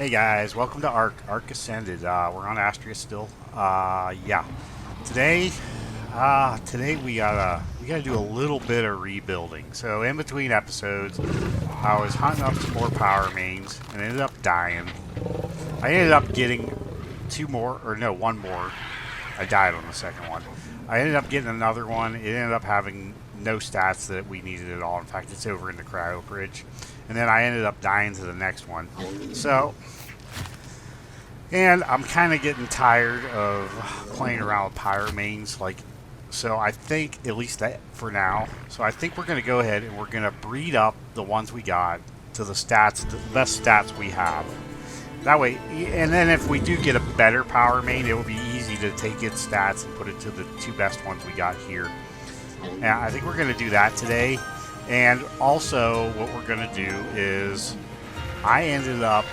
Hey guys, welcome to ARK Ascended. We're on ASTRAEOS still. Yeah. Today, today we gotta do a little bit of rebuilding. So in between episodes, I was hunting up some more Pyromane and ended up dying. I ended up getting two more, or no, one more. I died on the second one. I ended up getting another one. It ended up having no stats that we needed at all. In fact, it's over in the cryo bridge. And then I ended up dying to the next one. So, and I'm kind of getting tired of playing around with Pyromanes. So I think, at least that for now, so I think we're going to go ahead and we're going to breed up the ones we got to the stats, the best stats we have. That way, and then if we do get a better Pyromane, it will be easy to take its stats and put it to the two best ones we got here. And I think we're going to do that today. And also, what we're going to do is, I ended up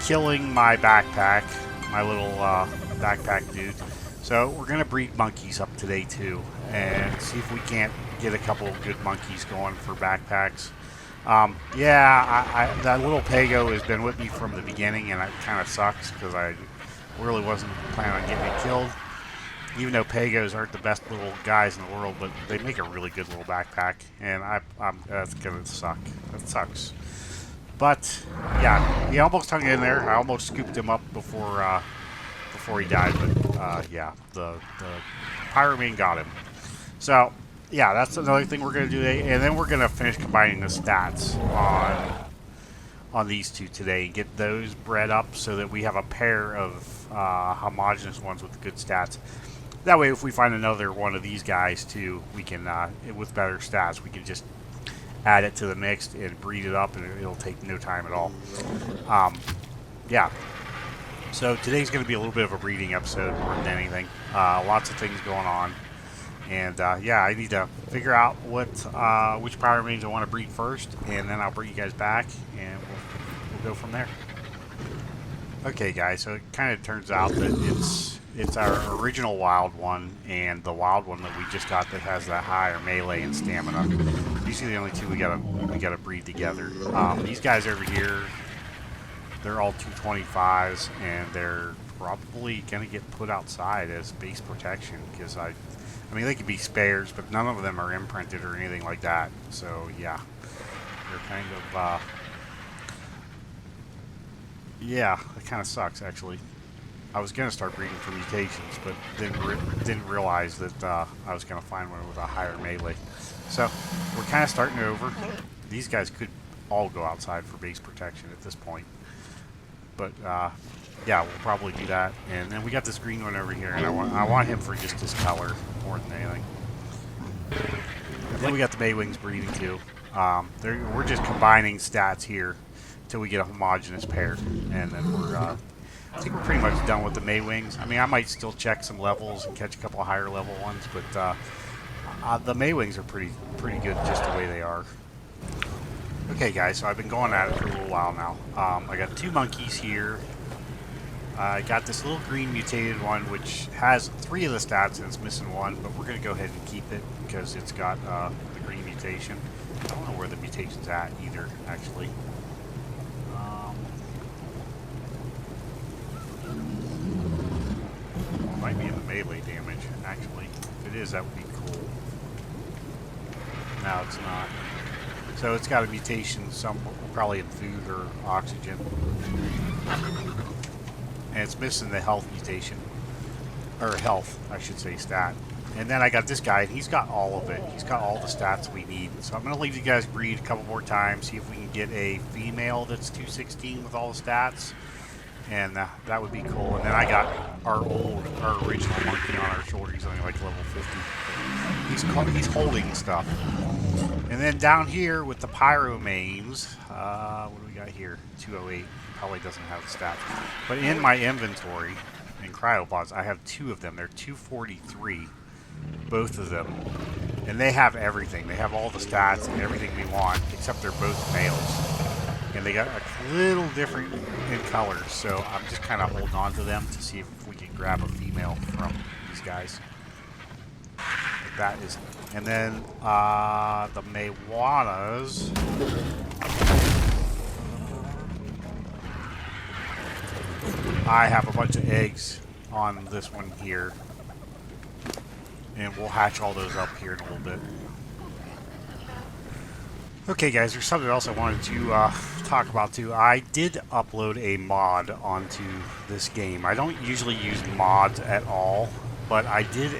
killing my backpack, my little backpack dude. So we're going to breed monkeys up today too, and see if we can't get a couple of good monkeys going for backpacks. Yeah, that little Pago has been with me from the beginning, and it kind of sucks because I really wasn't planning on getting it killed. Even though Pagos aren't the best little guys in the world, but they make a really good little backpack, and that's gonna suck. That sucks. But yeah, he almost hung in there. I almost scooped him up before he died, but yeah, the Pyromane got him. So yeah, that's another thing we're gonna do today, and then we're gonna finish combining the stats on these two today and get those bred up so that we have a pair of homogeneous ones with good stats. That way, if we find another one of these guys too, we can, with better stats, we can just add it to the mix and breed it up, and it'll take no time at all. Yeah. So today's going to be a little bit of a breeding episode more than anything. Lots of things going on, and yeah, I need to figure out which Pyromanes I want to breed first, and then I'll bring you guys back, and we'll go from there. Okay, guys. So it kind of turns out that it's our original wild one and the wild one that we just got that has that higher melee and stamina. These are the only two we gotta breed together. These guys over here, they're all 225s, and they're probably gonna get put outside as base protection because I mean they could be spares, but none of them are imprinted or anything like that. So yeah, they're kind of yeah, it kind of sucks actually. I was going to start breeding for mutations, but didn't realize that I was going to find one with a higher melee. So we're kind of starting over. These guys could all go outside for base protection at this point. But yeah, we'll probably do that. And then we got this green one over here, and I want him for just his color more than anything. And then we got the Maywings breeding too. We're just combining stats here until we get a homogeneous pair, and then I think we're pretty much done with the Maywings. I mean, I might still check some levels and catch a couple of higher level ones, but the Maywings are pretty good just the way they are. Okay, guys, so I've been going at it for a little while now. I got two monkeys here. I got this little green mutated one, which has 3 of the stats, and it's missing 1, but we're going to go ahead and keep it because it's got the green mutation. I don't know where the mutation's at either, actually. Might be in the melee damage, actually. If it is, that would be cool. No, it's not. So it's got a mutation, probably in food or oxygen. And it's missing the health mutation. Or health, I should say, stat. And then I got this guy, and he's got all of it. He's got all the stats we need. So I'm going to leave you guys breed a couple more times, see if we can get a female that's 216 with all the stats. And that would be cool. And then I got our original monkey on our shoulder. He's only like level 50. He's holding stuff. And then down here with the Pyromanes, what do we got here? 208. Probably doesn't have the stats. But in my inventory, in cryopods, I have 2 of them. They're 243, both of them. And they have everything. They have all the stats and everything we want, except they're both males. And they got a little different in colors, so I'm just kind of holding on to them to see if we can grab a female from these guys. But that is, and then the Maywanas. I have a bunch of eggs on this one here, and we'll hatch all those up here in a little bit. Okay guys, there's something else I wanted to talk about too. I did upload a mod onto this game. I don't usually use mods at all, but I did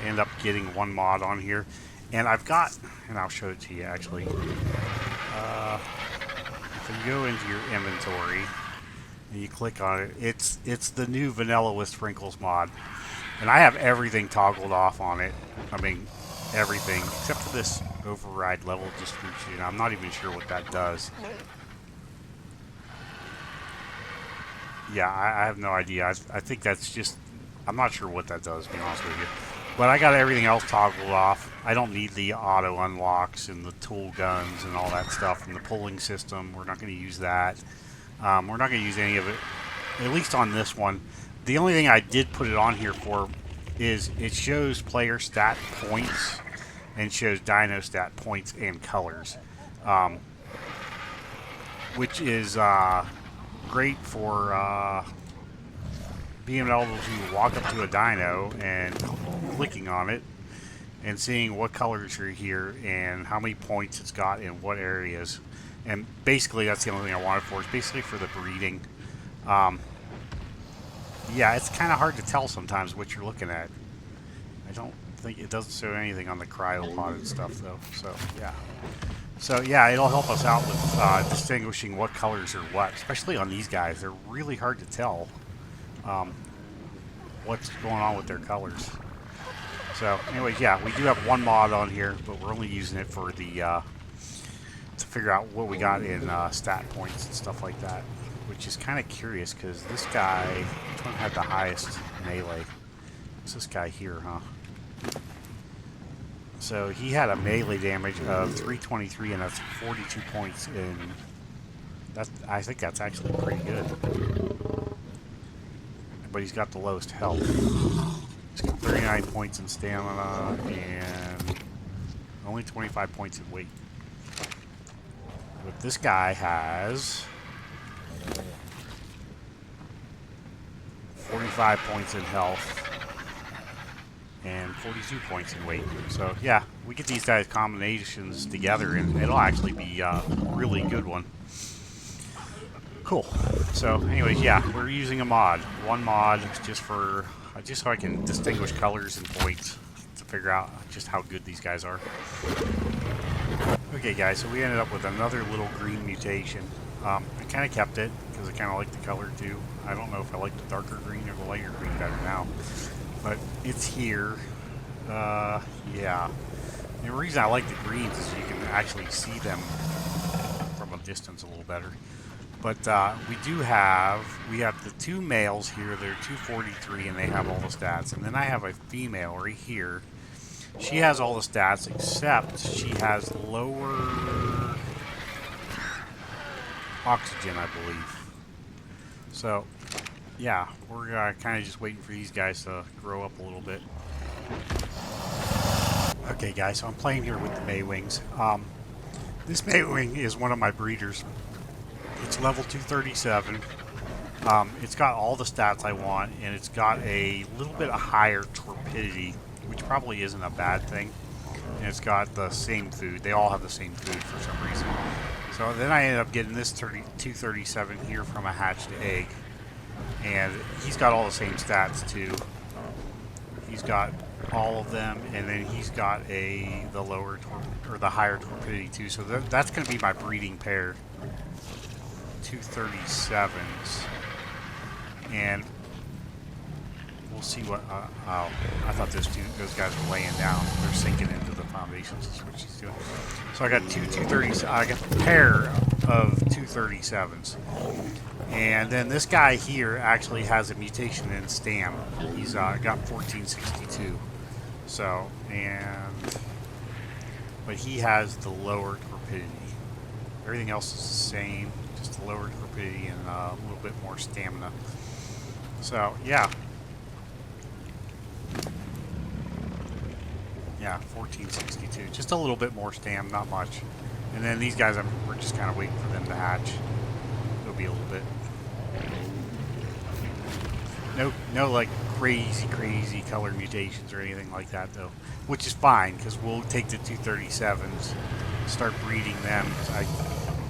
end up getting one mod on here, and I've got, and I'll show it to you actually. If you go into your inventory and you click on it, it's the new Vanilla with Sprinkles mod, and I have everything toggled off on it. I mean, everything except for this override level distribution. I'm not even sure what that does. Yeah, I have no idea. I think that's just, I'm not sure what that does, to be honest with you. But I got everything else toggled off. I don't need the auto unlocks and the tool guns and all that stuff and the pulling system. We're not going to use that. We're not going to use any of it, at least on this one. The only thing I did put it on here for is it shows player stat points and shows dino stat points and colors, which is great for being able to walk up to a dino and clicking on it and seeing what colors are here and how many points it's got in what areas. And basically that's the only thing I wanted for. It's basically for the breeding. Yeah, it's kind of hard to tell sometimes what you're looking at. I don't think it doesn't show anything on the cryopod and stuff though. So yeah, it'll help us out with distinguishing what colors are what, especially on these guys. They're really hard to tell what's going on with their colors. So anyways, yeah, we do have one mod on here, but we're only using it for the to figure out what we got in stat points and stuff like that, which is kind of curious because this guy, which one had the highest melee? It's this guy here, huh? So he had a melee damage of 323, and that's 42 points in. I think that's actually pretty good. But he's got the lowest health. He's got 39 points in stamina and only 25 points in weight. But this guy has 45 points in health and 42 points in weight. So yeah, we get these guys combinations together and it'll actually be a really good one. Cool. So anyways, yeah, we're using a mod. One mod just so I can distinguish colors and points to figure out just how good these guys are. Okay guys, so we ended up with another little green mutation. I kind of kept it because I kind of like the color too. I don't know if I like the darker green or the lighter green better now, but it's here. Yeah. The reason I like the greens is you can actually see them from a distance a little better. But we have the two males here. They're 243 and they have all the stats. And then I have a female right here. She has all the stats except she has lower oxygen, I believe. So, yeah, we're kind of just waiting for these guys to grow up a little bit. Okay, guys, so I'm playing here with the Maywings. This Maywing is one of my breeders. It's level 237. It's got all the stats I want, and it's got a little bit higher torpidity, which probably isn't a bad thing. And it's got the same food. They all have the same food for some reason. So then I ended up getting this 237 here from a hatched egg. And he's got all the same stats too. He's got all of them, and then he's got the higher torpidity too. So that's going to be my breeding pair. 237s, and we'll see what. Oh, I thought those guys were laying down. They're sinking into the foundations. That's what she's doing. So I got two 230s. I got a pair of 237s, and then this guy here actually has a mutation in stam. He's got 1462. So but he has the lower torpidity. Everything else is the same. Just a lower torpidity and a little bit more stamina. So yeah, 1462. Just a little bit more stam, not much. And then these guys, we're just kind of waiting for them to hatch. It'll be a little bit. no like crazy color mutations or anything like that though, which is fine because we'll take the 237s, start breeding them.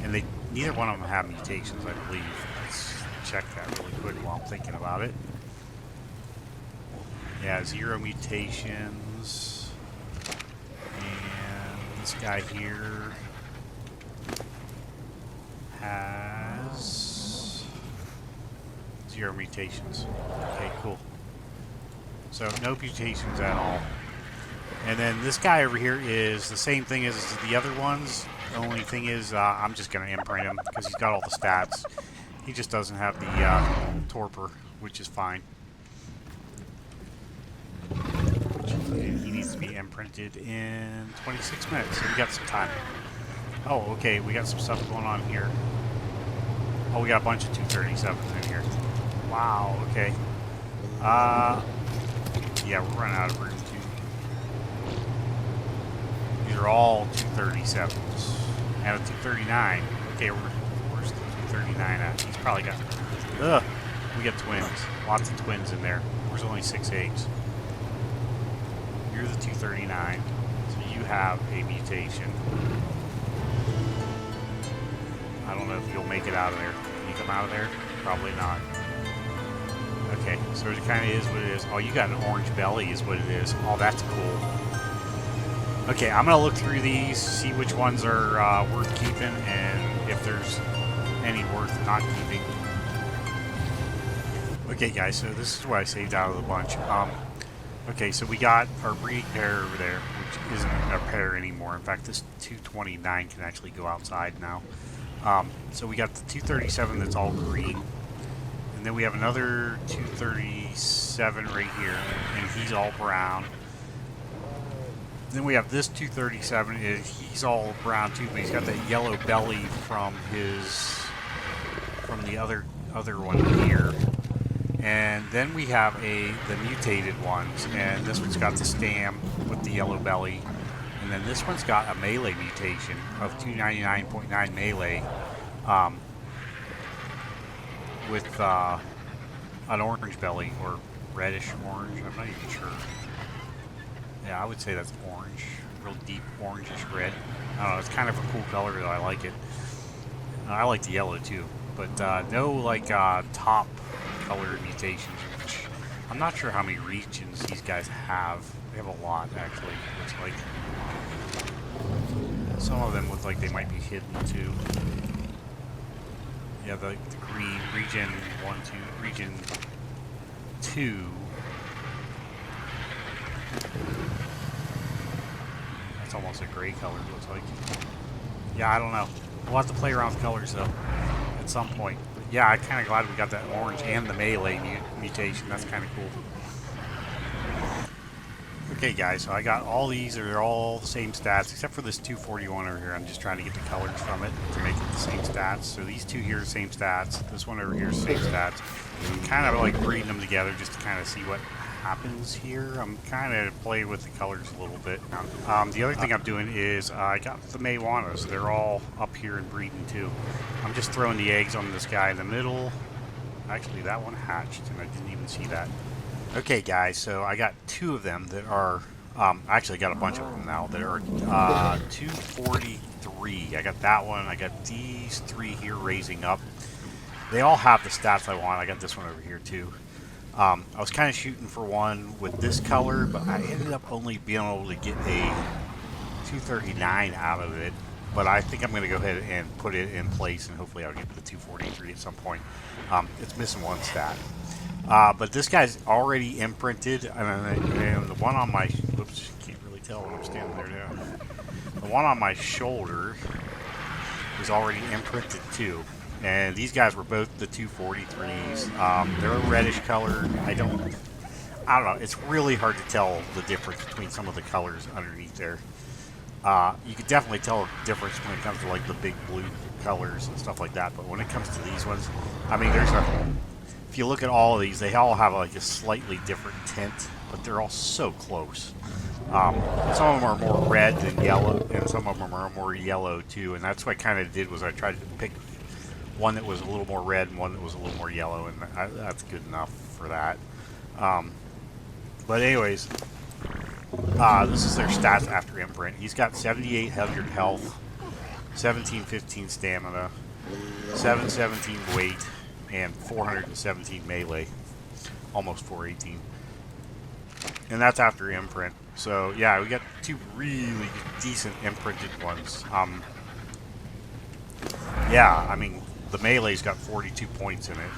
And neither one of them have mutations, I believe. Let's check that really quick while I'm thinking about it. Yeah, 0 mutations. And this guy here has 0 mutations. Okay, cool. So no mutations at all. And then this guy over here is the same thing as the other ones. The only thing is I'm just going to imprint him because he's got all the stats. He just doesn't have the torpor, which is fine. He needs to be imprinted in 26 minutes, so we got some time. Oh, okay, we got some stuff going on here. Oh, we got a bunch of 237s in here. Wow, okay. Yeah, we're running out of room too. These are all 237s. And a 239. Okay, where's the 239 at? He's probably got... Ugh! We got twins. Lots of twins in there. There's only 6 eggs. You're the 239. So you have a mutation. I don't know if you'll make it out of there. Can you come out of there? Probably not. Okay, so it kind of is what it is. Oh, you got an orange belly is what it is. Oh, that's cool. Okay, I'm going to look through these, see which ones are worth keeping, and if there's any worth not keeping. Okay, guys, so this is what I saved out of the bunch. Okay, so we got our breeding pair over there, which isn't a pair anymore. In fact, this 229 can actually go outside now. So we got the 237 that's all green. And then we have another 237 right here, and he's all brown. Then we have this 237, and he's all brown too, but he's got that yellow belly from the other one here. And then we have the mutated ones, and this one's got the stam with the yellow belly. And then this one's got a melee mutation of 299.9 melee. With an orange belly, or reddish orange, I'm not even sure. Yeah, I would say that's orange, real deep orangish red. I don't know, it's kind of a cool color though, I like it. I like the yellow too, but no like top color mutations, which I'm not sure how many regions these guys have. They have a lot actually, looks like. Some of them look like they might be hidden too. Yeah, the green, region 1, 2, region 2. That's almost a gray color, it looks like. Yeah, I don't know. We'll have to play around with colors, though, at some point. But yeah, I'm kind of glad we got that orange and the melee mutation. That's kind of cool. Okay, guys, so I got all these. They're all the same stats, except for this 241 over here. I'm just trying to get the colors from it to make it the same stats. So these two here are the same stats. This one over here is the same stats. I'm kind of like breeding them together just to kind of see what happens here. I'm kind of playing with the colors a little bit. The other thing I'm doing is I got the Maywanas. They're all up here and breeding too. I'm just throwing the eggs on this guy in the middle. Actually, that one hatched, and I didn't even see that. Okay, guys, so I got 2 of them that are, actually I got a bunch of them now that are 243. I got that one. I got these 3 here raising up. They all have the stats I want. I got this one over here too. I was kind of shooting for one with this color, but I ended up only being able to get a 239 out of it. But I think I'm going to go ahead and put it in place, and hopefully I'll get the 243 at some point. It's missing one stat. But this guy's already imprinted, and the one on my, whoops, can't really tell when I'm standing there now. The one on my shoulder is already imprinted too. And these guys were both the 243s. They're a reddish color. I don't know. It's really hard to tell the difference between some of the colors underneath there. You could definitely tell a difference when it comes to like the big blue colors and stuff like that. But when it comes to these ones, I mean, if you look at all of these, they all have like a slightly different tint, but they're all so close. Some of them are more red than yellow, and some of them are more yellow too. And that's what I kind of did, was I tried to pick one that was a little more red and one that was a little more yellow, and that's good enough for that. But anyways, this is their stats after imprint. He's got 7,800 health, 1715 stamina, 717 weight, and 417 melee, almost 418. And that's after imprint. So yeah, we got two really decent imprinted ones. Yeah, I mean the melee's got 42 points in it.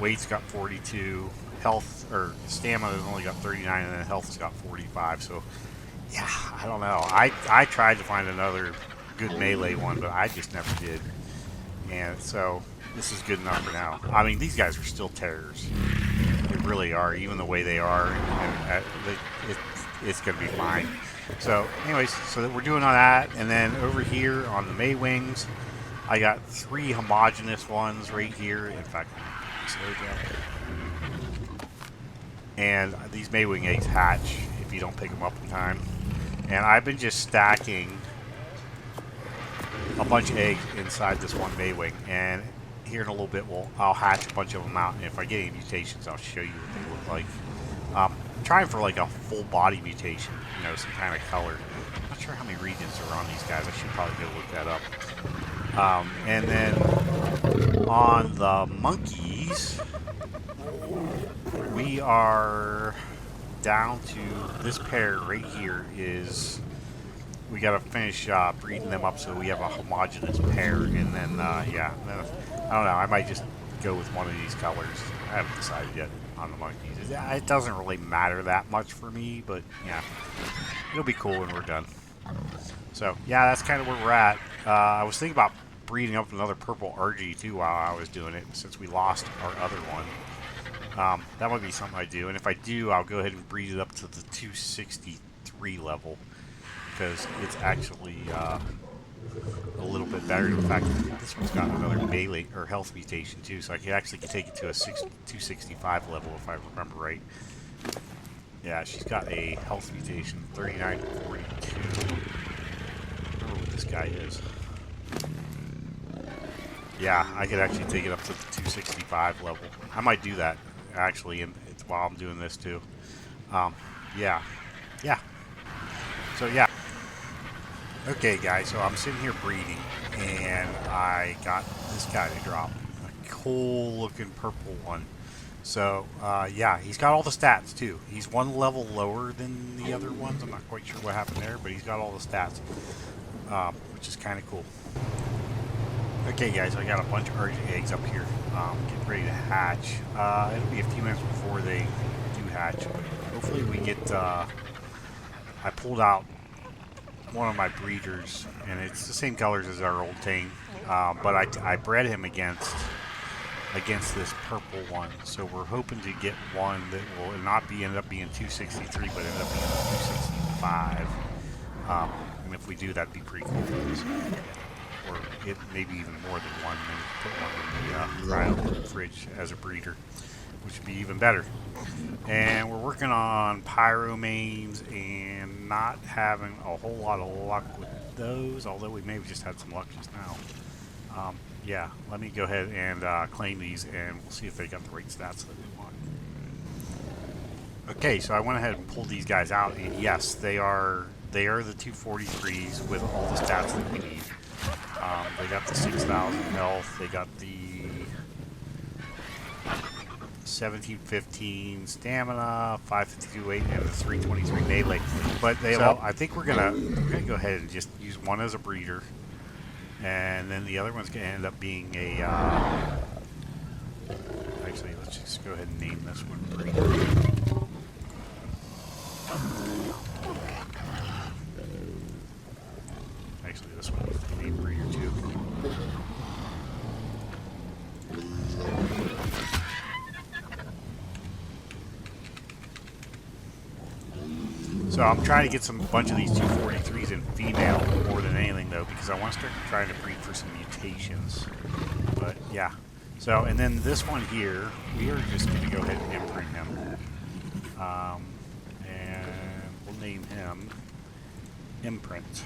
Weight's got 42. Health or stamina's only got 39, and then health's got 45. So yeah, I don't know. I tried to find another good melee one, but I just never did. And so this is good enough for now. I mean, these guys are still terrors. They really are, even the way they are. And it's going to be fine. So anyways, so we're doing all that, and then over here on the May wings, I got 3 homogeneous ones right here. In fact, slow down. And these Maywing eggs hatch if you don't pick them up in time. And I've been just stacking a bunch of eggs inside this one Maywing. And here in a little bit, I'll hatch a bunch of them out. And if I get any mutations, I'll show you what they look like. I'm trying for like a full body mutation, you know, some kind of color. I'm not sure how many regions are on these guys. I should probably go look that up. And then on the monkeys, we are down to this pair right here. Is we got to finish breeding them up so we have a homogeneous pair, and then yeah, I don't know, I might just go with one of these colors. I haven't decided yet on the monkeys. It doesn't really matter that much for me, but yeah, it'll be cool when we're done. So yeah, that's kind of where we're at. I was thinking about breeding up another purple RG too while I was doing it, since we lost our other one. That might be something I do, and if I do, I'll go ahead and breed it up to the 263 level, because it's actually a little bit better. In fact, this one's got another melee or health mutation too, so I could actually take it to a 265 level if I remember right. Yeah, she's got a health mutation, 3942. I don't know what this guy is. Yeah, I could actually take it up to the 265 level. I might do that, actually, and while I'm doing this too. Yeah. So yeah. Okay, guys, so I'm sitting here breeding, and I got this guy to drop. A cool-looking purple one. So, yeah, he's got all the stats, too. He's one level lower than the other ones. I'm not quite sure what happened there, but he's got all the stats, which is kind of cool. Okay, guys, I got a bunch of urgent eggs up here, getting ready to hatch. It'll be a few minutes before they do hatch. Hopefully we get, I pulled out one of my breeders, and it's the same colors as our old tame, but I bred him against this purple one, so we're hoping to get one that will not end up being 263, but end up being 265. And if we do, that'd be pretty cool. Or it maybe even more than one, and put one in the cryo fridge as a breeder, which would be even better. And we're working on pyromanes and not having a whole lot of luck with those, although we may have just had some luck just now. Yeah, let me go ahead and claim these, and we'll see if they got the right stats that we want. Okay, so I went ahead and pulled these guys out, and yes, they are the 243s with all the stats that we need. They got the 6,000 health, they got the 1715 stamina, 552 weight, and the 323 melee. But they I think we're gonna go ahead and just use one as a breeder, and then the other one's gonna end up being a. Actually, let's just go ahead and name this one breeder. Actually, this one needs to be named breeder too. So I'm trying to get a bunch of these 243s in female more than anything, though, because I want to start trying to breed for some mutations. But yeah. So, and then this one here, we are just going to go ahead and imprint him. And we'll name him Imprint.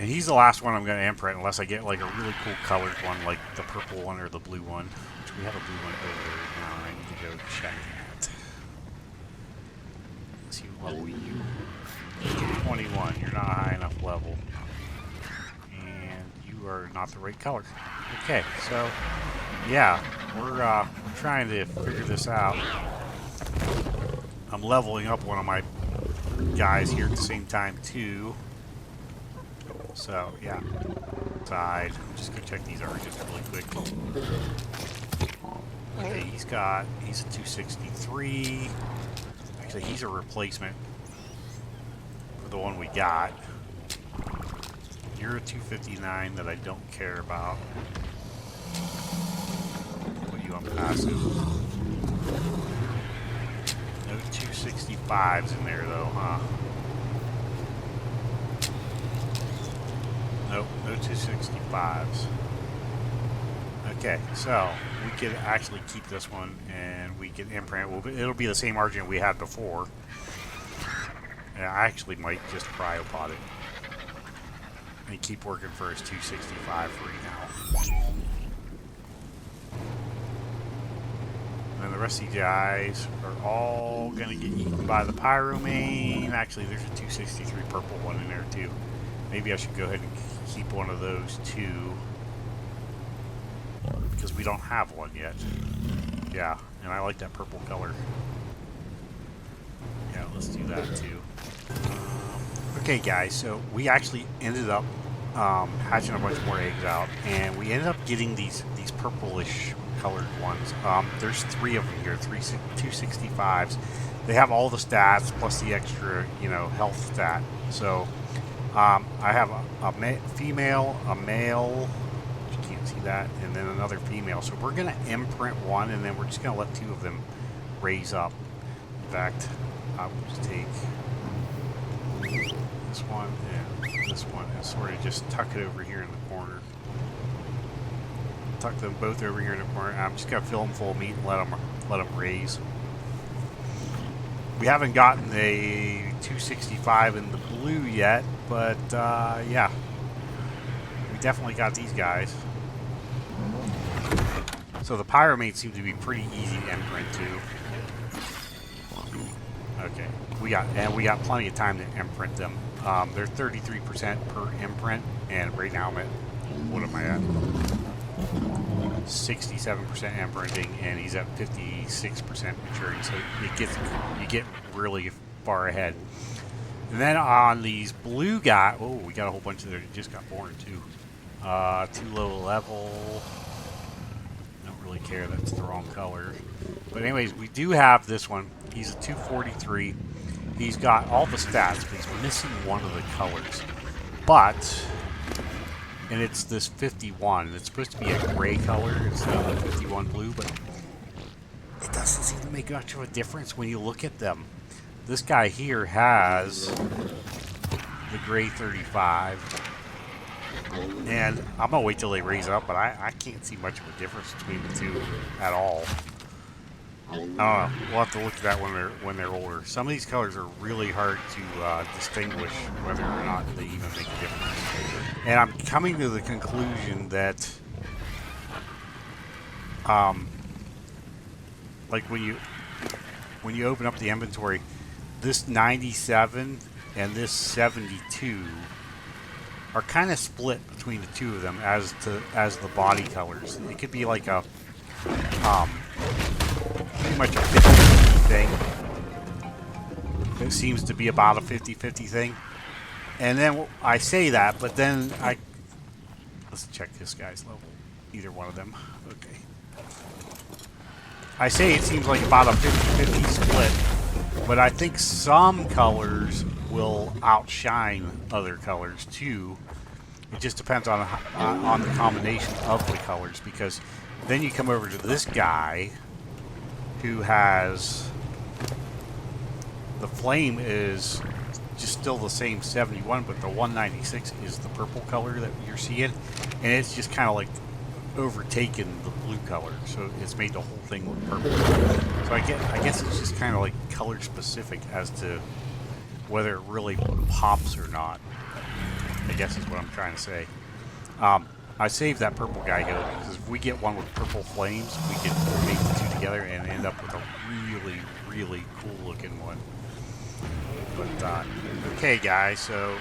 And he's the last one I'm going to imprint unless I get like a really cool colored one, like the purple one or the blue one. Which we have a blue one over there now. I need to go check that. Let's see what level you. 21. You're not a high enough level, and you are not the right color. Okay, so yeah, we're trying to figure this out. I'm leveling up one of my guys here at the same time too. So yeah, side. Just go check these arches really quick. Okay, he's a 263. Actually, he's a replacement for the one we got. You're a 259 that I don't care about. Put you on passive. No 265s in there though, huh? Nope, no 265s. Okay, so we could actually keep this one and we can imprint. It'll be the same argent we had before. And I actually might just cryopod it and keep working for his 265 for now. And the rest of these guys are all going to get eaten by the Pyromane. Actually, there's a 263 purple one in there too. Maybe I should go ahead and keep one of those too, because we don't have one yet. Yeah, and I like that purple color. Yeah, let's do that too. Okay guys, so we actually ended up hatching a bunch more eggs out, and we ended up getting these purplish colored ones. There's 3 of them here, 265s. They have all the stats plus the extra, health stat. So I have a female, a male, you can't see that, and then another female. So we're going to imprint one, and then we're just going to let 2 of them raise up. In fact, I will just take this one and this one and sort of just tuck it over here in the corner. Tuck them both over here in the corner. I'm just going to fill them full of meat and let them raise. We haven't gotten a 265 in the blue yet, but yeah, we definitely got these guys. So the Pyromanes seem to be pretty easy to imprint too. Okay, we got plenty of time to imprint them. They're 33% per imprint, and right now I'm at, what am I at? 67% imprinting, and he's at 56% maturing. So you get really far ahead. And then on these blue guys, oh, we got a whole bunch of them that just got born too. Too low level. Don't really care. That's the wrong color. But anyways, we do have this one. He's a 243. He's got all the stats, but he's missing one of the colors. But, and it's this 51. It's supposed to be a gray color instead of the 51 blue, but it doesn't seem to make much of a difference when you look at them. This guy here has the gray 35. And I'm going to wait till they raise up, but I can't see much of a difference between the two at all. I don't know. We'll have to look at that when they're older. Some of these colors are really hard to distinguish whether or not they even make a difference. And I'm coming to the conclusion that, like when you open up the inventory, this 97 and this 72 are kind of split between the two of them as the body colors. It could be like a pretty much a 50-50 thing. It seems to be about a 50-50 thing. And then I say that, but then let's check this guy's level. Either one of them. Okay. I say it seems like about a 50-50 split, but I think some colors will outshine other colors too. It just depends on the combination of the colors, because then you come over to this guy who has the flame is just still the same 71, but the 196 is the purple color that you're seeing, and it's just kind of like overtaken the blue color, so it's made the whole thing look purple. So I guess it's just kind of like color specific as to whether it really pops or not. I guess is what I'm trying to say. I saved that purple guy because if we get one with purple flames, we can mate the two together and end up with a really, really cool looking one. But okay, guys, so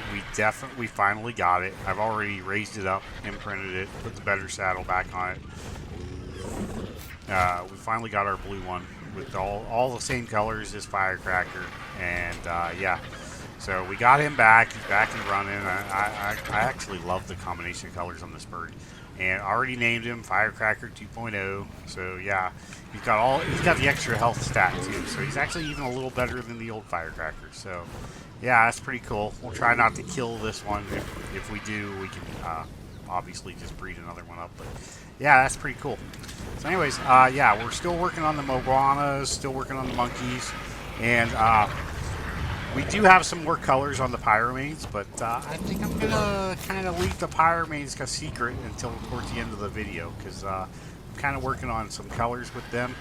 we finally got it. I've already raised it up, imprinted it, put the better saddle back on it. We finally got our blue one with all the same colors as Firecracker, and yeah. So we got him back. He's back and running. I actually love the combination of colors on this bird, and already named him Firecracker 2.0. So yeah, he's got the extra health stat too. So he's actually even a little better than the old Firecracker. So yeah, that's pretty cool. We'll try not to kill this one. If we do, we can obviously just breed another one up. But yeah, that's pretty cool. So anyways, yeah, we're still working on the Moguanas, still working on the monkeys, and we do have some more colors on the Pyromanes, but I think I'm going to kind of leave the Pyromanes a secret until towards the end of the video, because I'm kind of working on some colors with them.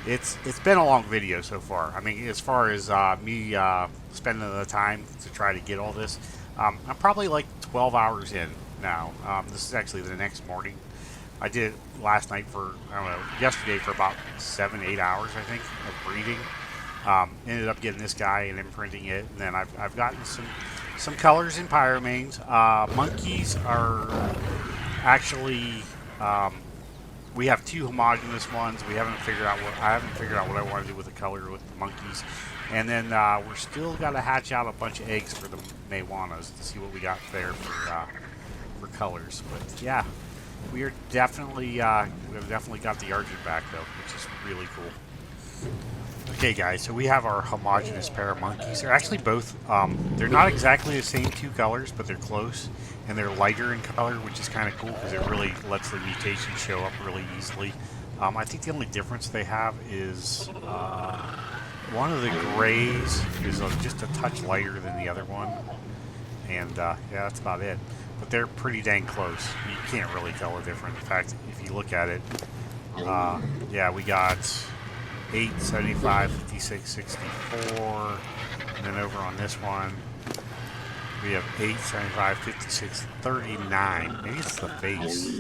It's been a long video so far. I mean, as far as me spending the time to try to get all this, I'm probably like 12 hours in now. This is actually the next morning. I did it last night for, I don't know, yesterday for about 7-8 hours, I think, of breeding. Ended up getting this guy and imprinting it, and then I've gotten some colors in Pyromanes. Monkeys are actually we have 2 homogeneous ones. I haven't figured out what I want to do with the color with the monkeys, and then we're still got to hatch out a bunch of eggs for the Maywanas to see what we got there for colors. But yeah, we have definitely got the Argent back though, which is really cool. Okay, guys, so we have our homogeneous pair of monkeys. They're actually both, they're not exactly the same 2 colors, but they're close, and they're lighter in color, which is kind of cool because it really lets the mutation show up really easily. I think the only difference they have is one of the grays is just a touch lighter than the other one, and yeah, that's about it. But they're pretty dang close. You can't really tell the difference. In fact, if you look at it, yeah, we got 8, 75, 56, 64, and then over on this one, we have 8, 75, 56, 39. Maybe it's the face.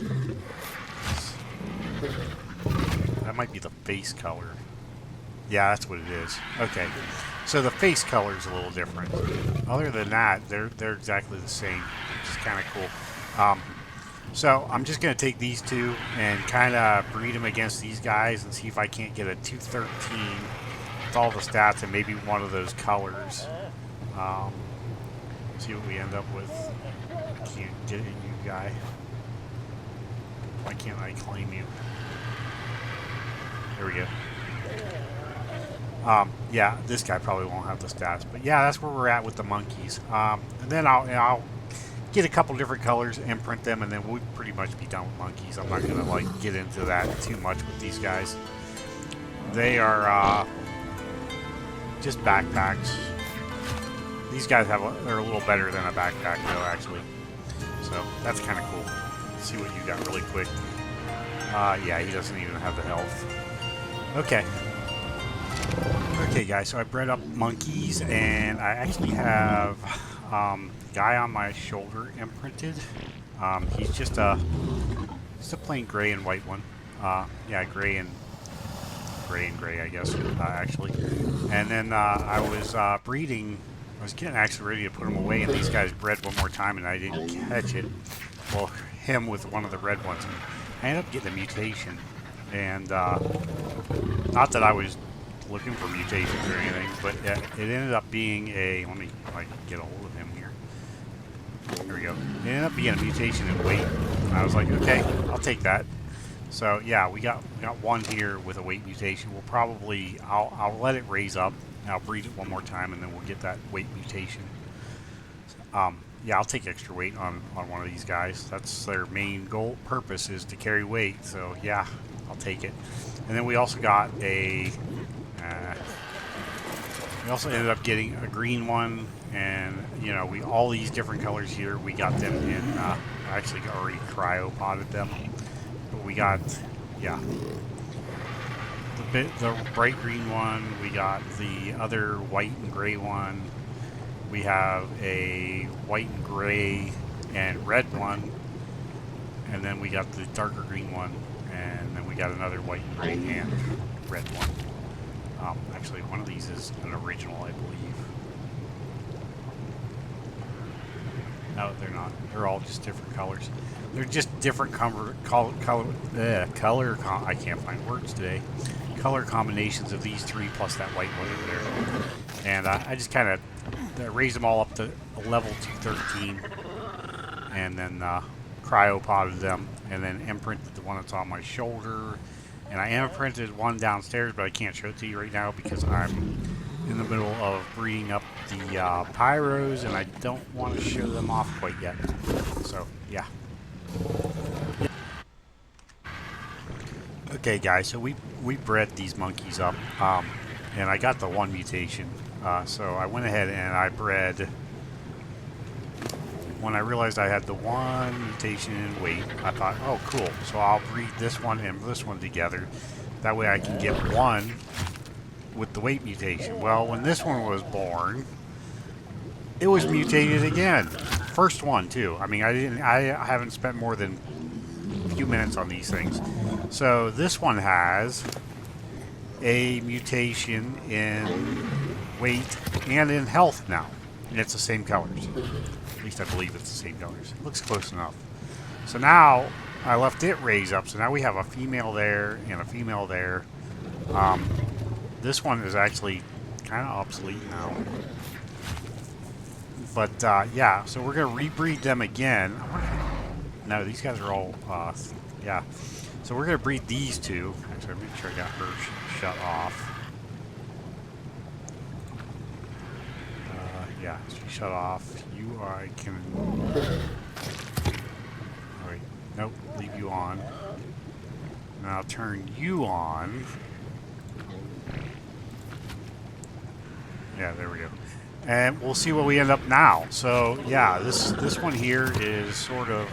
That might be the face color. Yeah, that's what it is. Okay, so the face color is a little different. Other than that, they're exactly the same, which is kind of cool. So I'm just going to take these 2 and kind of breed them against these guys and see if I can't get a 213 with all the stats and maybe one of those colors. See what we end up with. I can't get a you guy. Why can't I claim you? There we go. Yeah, this guy probably won't have the stats, but yeah, that's where we're at with the monkeys. And then I'll get a couple different colors, imprint them, and then we'll pretty much be done with monkeys. I'm not gonna like get into that too much with these guys. They are just backpacks. These guys they're a little better than a backpack though, actually. So that's kind of cool. Let's see what you got really quick. Yeah, he doesn't even have the health. Okay. Okay, guys. So I bred up monkeys, and I actually have guy on my shoulder imprinted. He's just a plain gray and white one. Yeah, gray and gray, I guess, actually. And then I was breeding. I was getting actually ready to put him away, and these guys bred one more time, and I didn't catch it. Well, him with one of the red ones. And I ended up getting a mutation, and not that I was looking for mutations or anything, but it ended up being a. Let me get a hold of him here. Here we go. It ended up being a mutation in weight. And I was like, okay, I'll take that. So yeah, we got one here with a weight mutation. We'll probably I'll let it raise up. And I'll breed it one more time, and then we'll get that weight mutation. Yeah, I'll take extra weight on one of these guys. That's their main purpose is to carry weight. So yeah, I'll take it. And then we also got a. We also ended up getting a green one, and you know, all these different colors here. We got them in. I actually already cryopotted them, but we got the bright green one. We got the other white and gray one. We have a white and gray and red one, and then we got the darker green one, and then we got another white and gray and red one. Actually, one of these is an original, I believe. No, they're not. They're all just different colors. They're just different I can't find words today. Color combinations of these three plus that white one over there. And I just kind of raised them all up to level 213, and then cryopotted them, and then imprinted the one that's on my shoulder. And I imprinted one downstairs, but I can't show it to you right now because I'm in the middle of breeding up the pyros, and I don't want to show them off quite yet. So, yeah. Okay, guys, so we bred these monkeys up, and I got the one mutation. So I went ahead and I bred. When I realized I had the one mutation in weight, I thought, oh, cool. So I'll breed this one and this one together. That way I can get one with the weight mutation. Well, when this one was born, it was mutated again. First one, too. I mean, I haven't spent more than a few minutes on these things. So this one has a mutation in weight and in health now. And it's the same colors. At least I believe it's the same colors. It looks close enough. So now I left it raise up. So now we have a female there and a female there. This one is actually kind of obsolete now. But yeah, so we're going to rebreed them again. No, these guys are all, yeah. So we're going to breed these two. Actually, make sure I got her shut off. Yeah, she shut off. I can... Alright, nope, leave you on. And I'll turn you on. Yeah, there we go. And we'll see what we end up now. So, yeah, this one here is sort of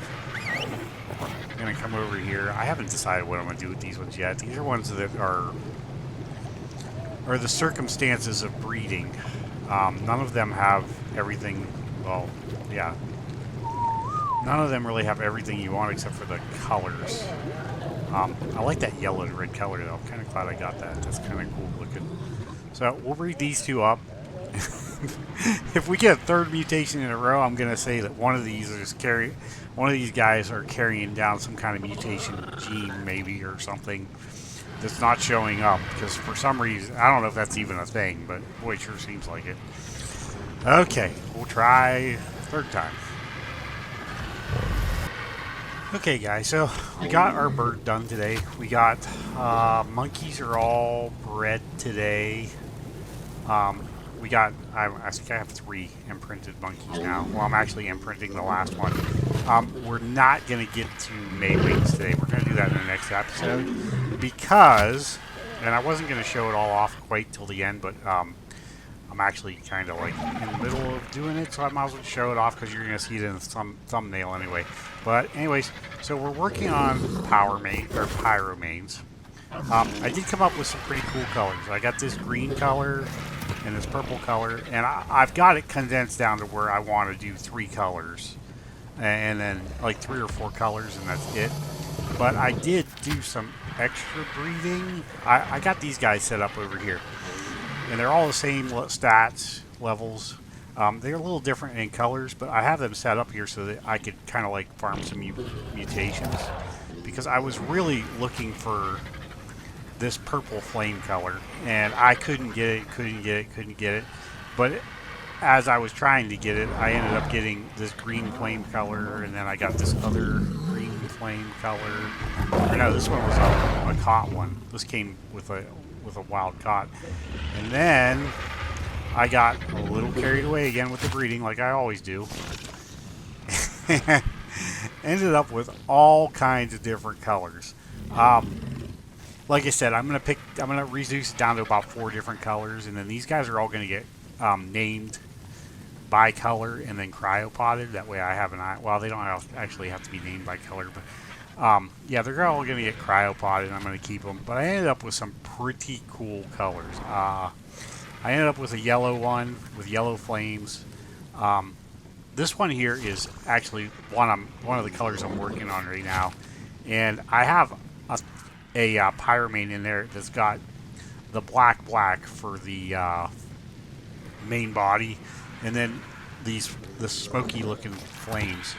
going to come over here. I haven't decided what I'm going to do with these ones yet. These are ones that are the circumstances of breeding. None of them have everything, well, yeah. None of them really have everything you want except for the colors. I like that yellow and red color, though. I'm kind of glad I got that. That's kind of cool looking. So we'll breed these two up. If we get a third mutation in a row, I'm going to say that one of these guys are carrying down some kind of mutation gene, maybe, or something that's not showing up, because for some reason, I don't know if that's even a thing, but boy, it sure seems like it. Okay, we'll try third time. Okay, guys, so we got our bird done today. We got monkeys are all bred today. We got, I think I have 3 imprinted monkeys now. Well, I'm actually imprinting the last one. We're not going to get to May wings today. We're going to do that in the next episode. Because, and I wasn't going to show it all off quite till the end, but I'm actually kind of like in the middle of doing it, so I might as well show it off because you're going to see it in the thumbnail anyway. But anyways, so we're working on Pyromanes. I did come up with some pretty cool colors. I got this green color and this purple color, and I've got it condensed down to where I want to do 3 colors, and then like 3 or 4 colors, and that's it. But I did do some extra breeding. I got these guys set up over here, and they're all the same stats levels. They're a little different in colors, but I have them set up here so that I could kind of like farm some mutations, because I was really looking for this purple flame color, and I couldn't get it. But as I was trying to get it, I ended up getting this green flame color, and then I got this other green flame color. Or no, this one was a caught one. This came with a wild caught. And then I got a little carried away again with the breeding, like I always do. Ended up with all kinds of different colors. Like I said, I'm gonna reduce it down to about 4 different colors, and then these guys are all gonna get named by color and then cryopotted. That way I have an eye. Well, they don't actually have to be named by color, but yeah, they're all gonna get cryopotted, and I'm gonna keep them. But I ended up with some pretty cool colors. I ended up with a yellow one with yellow flames. this one here is actually one of the colors I'm working on right now, and I have a Pyromane in there that's got the black for the main body, and then the smoky looking flames.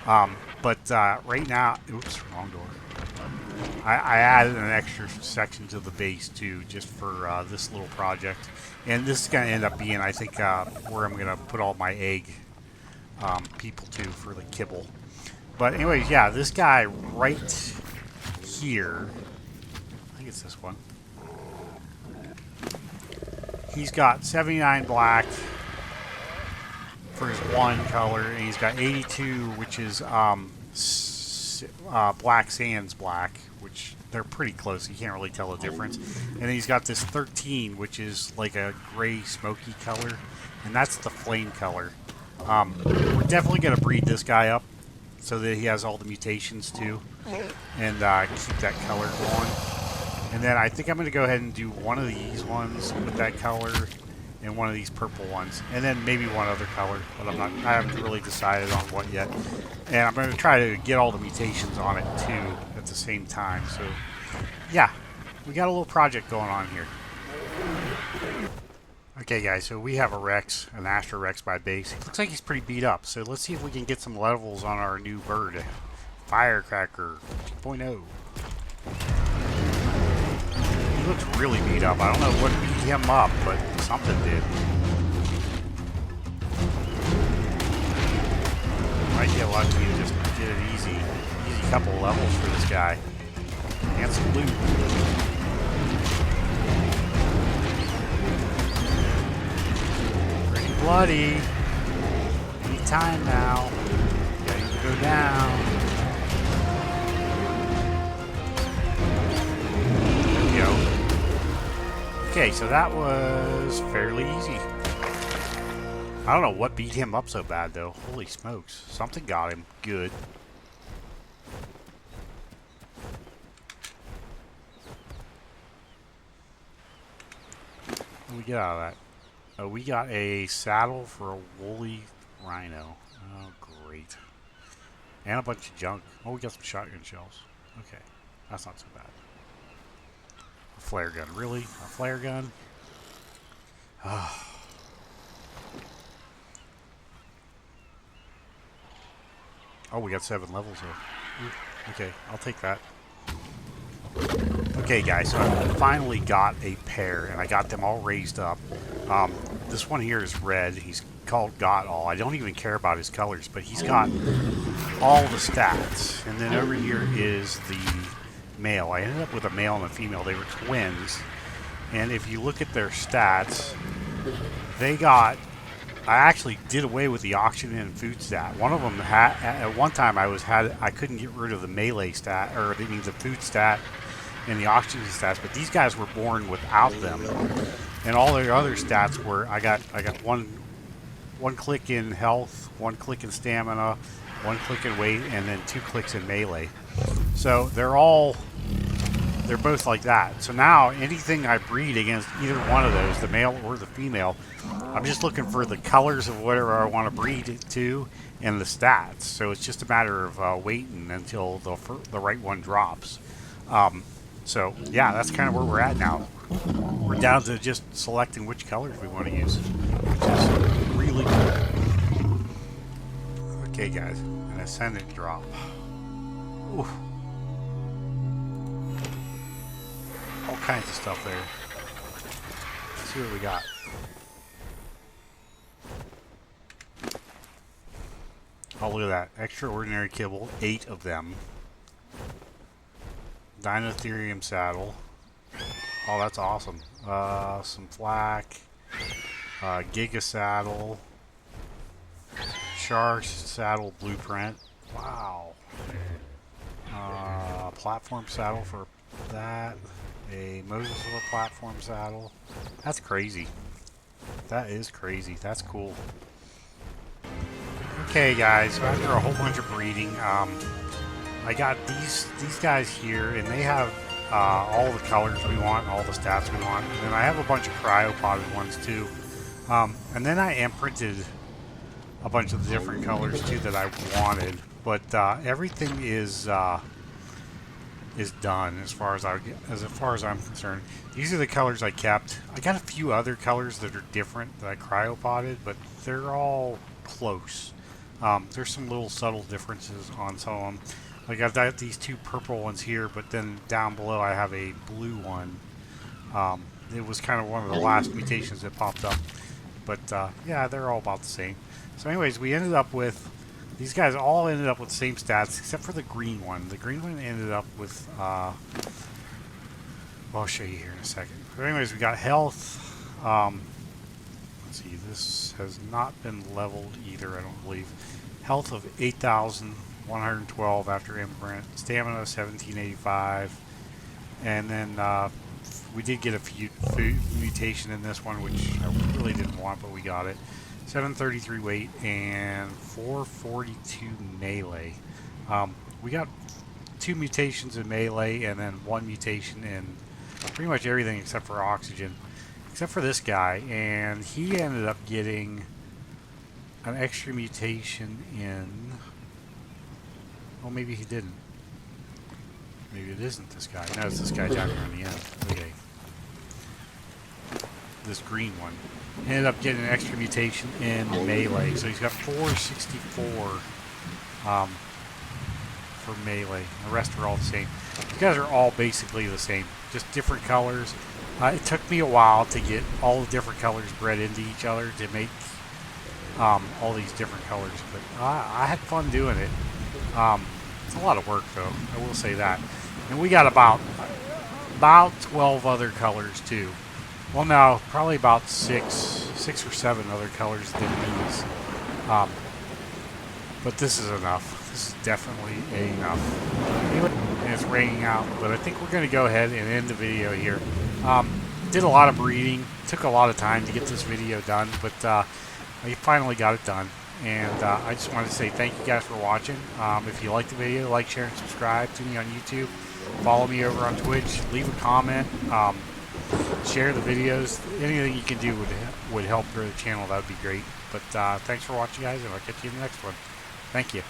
But right now, oops, wrong door. I added an extra section to the base too, just for this little project. And this is going to end up being, I think, where I'm going to put all my egg people to for the kibble. But anyways, yeah, this guy right here, I think it's this one. He's got 79 black for his one color, and he's got 82, which is black sands black, which they're pretty close. You can't really tell the difference. And then he's got this 13, which is like a gray smoky color, and that's the flame color. We're definitely going to breed this guy up so that he has all the mutations too, and keep that color going. And then I think I'm going to go ahead and do one of these ones with that color and one of these purple ones, and then maybe one other color, but I haven't really decided on what yet. And I'm going to try to get all the mutations on it too at the same time. So yeah, we got a little project going on here. Okay guys, so we have a Rex, an Astra Rex by base. Looks like he's pretty beat up, so let's see if we can get some levels on our new bird, Firecracker 2.0. He looks really beat up. I don't know what beat him up, but something did. Might get lucky and just get an easy couple levels for this guy. And some loot. Pretty bloody. Any time now. Gotta go down. Okay, so that was fairly easy. I don't know what beat him up so bad, though. Holy smokes. Something got him good. What did we get out of that? Oh, we got a saddle for a woolly rhino. Oh, great. And a bunch of junk. Oh, we got some shotgun shells. Okay, that's not so bad. A flare gun, really? A flare gun? Oh, we got 7 levels here. Okay, I'll take that. Okay, guys, so I finally got a pair, and I got them all raised up. This one here is red. He's called Got All. I don't even care about his colors, but he's got all the stats. And then over here is the male. I ended up with a male and a female. They were twins, and if you look at their stats, they got, I actually did away with the oxygen and food stat. One of them had, at one time I couldn't get rid of the melee stat, or I mean the food stat and the oxygen stats, but these guys were born without them, and all their other stats were, I got one click in health, 1 click in stamina, 1 click in weight, and then 2 clicks in melee. So they're both like that. So now anything I breed against either one of those, the male or the female, I'm just looking for the colors of whatever I want to breed it to and the stats. So it's just a matter of waiting until the right one drops. So yeah, that's kind of where we're at now. We're down to just selecting which colors we want to use, which is really cool. Okay guys, an ascendant drop. Oof. All kinds of stuff there. Let's see what we got. Oh, look at that. Extraordinary kibble. 8 of them. Dinotherium saddle. Oh, that's awesome. Some flak. Giga saddle. Shark saddle blueprint. Wow. Platform saddle for that. A Moses platform saddle. That's crazy. That is crazy. That's cool. Okay, guys. So after a whole bunch of breeding, I got these guys here, and they have all the colors we want, all the stats we want. And then I have a bunch of cryopoded ones too. And then I imprinted a bunch of the different colors too that I wanted. But everything is done as far as I'm concerned. These are the colors I kept. I got a few other colors that are different that I cryopotted, but they're all close. There's some little subtle differences on some of them. Like I've got these two purple ones here, but then down below I have a blue one. It was kind of one of the last mutations that popped up. But yeah, they're all about the same. So anyways, we ended up with, these guys all ended up with the same stats, except for the green one. The green one ended up with, well, I'll show you here in a second. But anyways, we got health. Let's see, this has not been leveled either, I don't believe. Health of 8,112 after imprint. Stamina 1785. And then we did get a few mutation in this one, which I really didn't want, but we got it. 733 weight and 442 melee. We got 2 mutations in melee and then 1 mutation in pretty much everything except for oxygen. Except for this guy, and he ended up getting an extra mutation in... Well, maybe he didn't. Maybe it isn't this guy. No, it's this guy down here on the end. Okay. This green one. Ended up getting an extra mutation in melee. So he's got 464 for melee. The rest are all the same. These guys are all basically the same. Just different colors. It took me a while to get all the different colors bred into each other to make all these different colors. But I had fun doing it. It's a lot of work though, I will say that. And we got about 12 other colors too. Well, no, probably about six or 7 other colors than these. But this is enough. This is definitely enough. Anyway, and it's raining out, but I think we're going to go ahead and end the video here. Did a lot of breeding. Took a lot of time to get this video done, but I finally got it done. And I just wanted to say thank you guys for watching. If you liked the video, like, share, and subscribe to me on YouTube. Follow me over on Twitch. Leave a comment. Share the videos. Anything you can do would help grow the channel. That would be great. But thanks for watching, guys, and I'll catch you in the next one. Thank you.